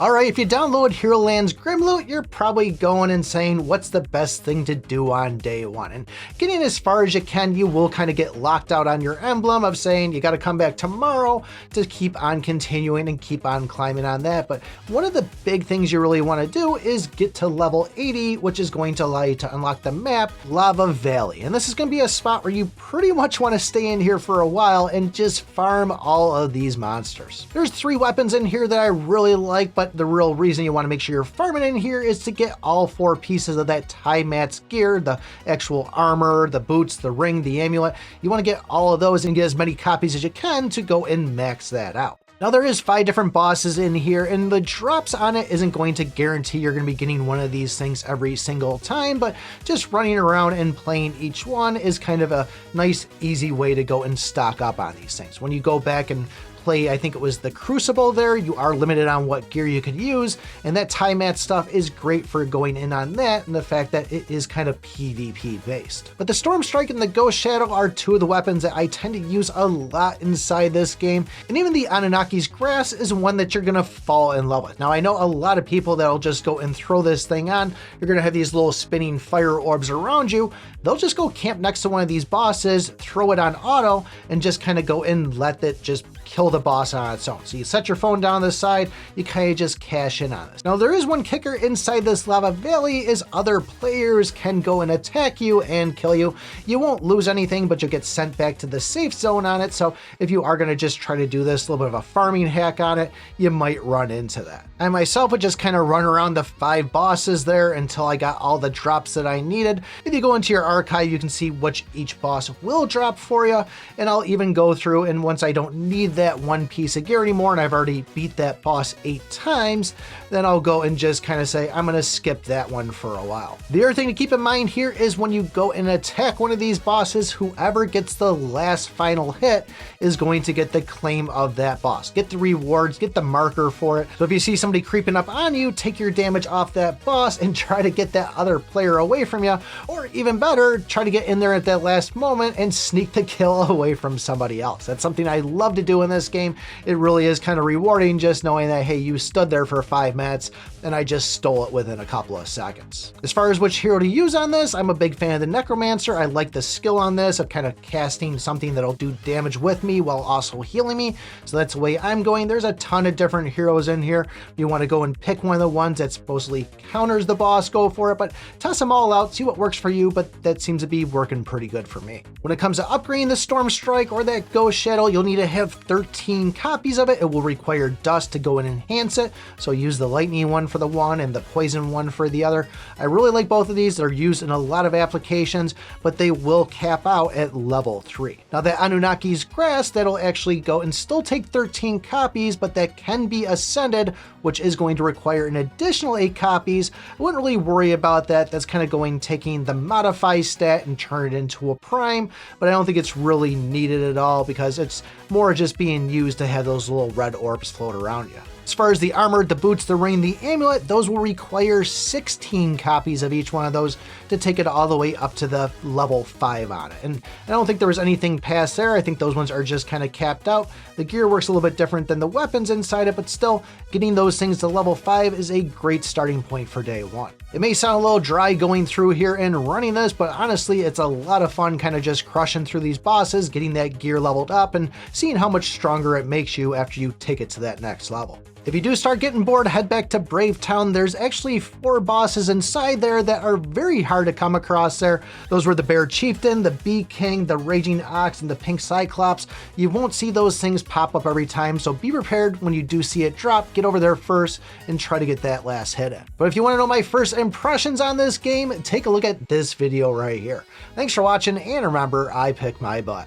Alright, if you download Hero Land's Grimloot, you're probably going and saying, what's the best thing to do on day one? And getting as far as you can, you will kind of get locked out on your emblem of saying you got to come back tomorrow to keep on continuing and keep on climbing on that. But one of the big things you really want to do is get to level 80, which is going to allow you to unlock the map Lava Valley. And this is going to be a spot where you pretty much want to stay in here for a while and just farm all of these monsters. There's 3 weapons in here that I really like, but the real reason you want to make sure you're farming in here is to get all 4 pieces of that Mat's gear, the actual armor, the boots, the ring, the amulet. You want to get all of those and get as many copies as you can to go and max that out. Now there is 5 different bosses in here, and the drops on it isn't going to guarantee you're going to be getting one of these things every single time, but just running around and playing each one is kind of a nice, easy way to go and stock up on these things. When you go back and play, I think it was the Crucible there, you are limited on what gear you could use, and that Mat stuff is great for going in on that, and the fact that it is kind of PvP based. But the Storm Strike and the Ghost Shadow are 2 of the weapons that I tend to use a lot inside this game, and even the Anunnaki's Grass is one that you're gonna fall in love with. Now I know a lot of people that'll just go and throw this thing on, you're gonna have these little spinning fire orbs around you, they'll just go camp next to one of these bosses, throw it on auto, and just kind of go and let it just kill the boss on its own. So you set your phone down to the side, you kind of just cash in on this. Now there is one kicker inside this Lava Valley is other players can go and attack you and kill you. You won't lose anything, but you'll get sent back to the safe zone on it. So if you are going to just try to do this little bit of a farming hack on it, you might run into that. I myself would just kind of run around the 5 bosses there until I got all the drops that I needed. If you go into your archive, you can see which each boss will drop for you. And I'll even go through, and once I don't need that 1 piece of gear anymore and I've already beat that boss 8 times, then I'll go and just kind of say I'm going to skip that one for a while. The other thing to keep in mind here is when you go and attack one of these bosses, whoever gets the last final hit is going to get the claim of that boss, get the rewards, get the marker for it. So if you see somebody creeping up on you, take your damage off that boss and try to get that other player away from you, or even better, try to get in there at that last moment and sneak the kill away from somebody else. That's something I love to do in this game. It really is kind of rewarding just knowing that, hey, you stood there for 5 minutes and I just stole it within a couple of seconds. As far as which hero to use on this, I'm a big fan of the Necromancer. I like the skill on this of kind of casting something that'll do damage with me while also healing me. So that's the way I'm going. There's a ton of different heroes in here. If you want to go and pick one of the ones that supposedly counters the boss, go for it, but test them all out, see what works for you, but that seems to be working pretty good for me. When it comes to upgrading the Storm Strike or that Ghost Shadow, you'll need to have 13 copies of it. It will require dust to go and enhance it, so use the lightning one for the one and the poison one for the other. I really like both of these. They're used in a lot of applications, but they will cap out at level 3. Now that Anunnaki's Grass, that'll actually go and still take 13 copies, but that can be ascended, which is going to require an additional 8 copies. I wouldn't really worry about that. That's kind of going taking the modify stat and turn it into a prime, but I don't think it's really needed at all because it's more just being used to have those little red orbs float around you. As far as the armor, the boots, the ring, the amulet, those will require 16 copies of each one of those to take it all the way up to the level 5 on it. And I don't think there was anything past there. I think those ones are just kind of capped out. The gear works a little bit different than the weapons inside it, but still, getting those things to level 5 is a great starting point for day 1. It may sound a little dry going through here and running this, but honestly, it's a lot of fun kind of just crushing through these bosses, getting that gear leveled up, and seeing how much stronger it makes you after you take it to that next level. If you do start getting bored, head back to Brave Town. There's actually 4 bosses inside there that are very hard to come across there. Those were the Bear Chieftain, the Bee King, the Raging Ox, and the Pink Cyclops. You won't see those things pop up every time, so be prepared when you do see it drop. Get over there first and try to get that last hit in. But if you want to know my first impressions on this game, take a look at this video right here. Thanks for watching, and remember, I pick my butt.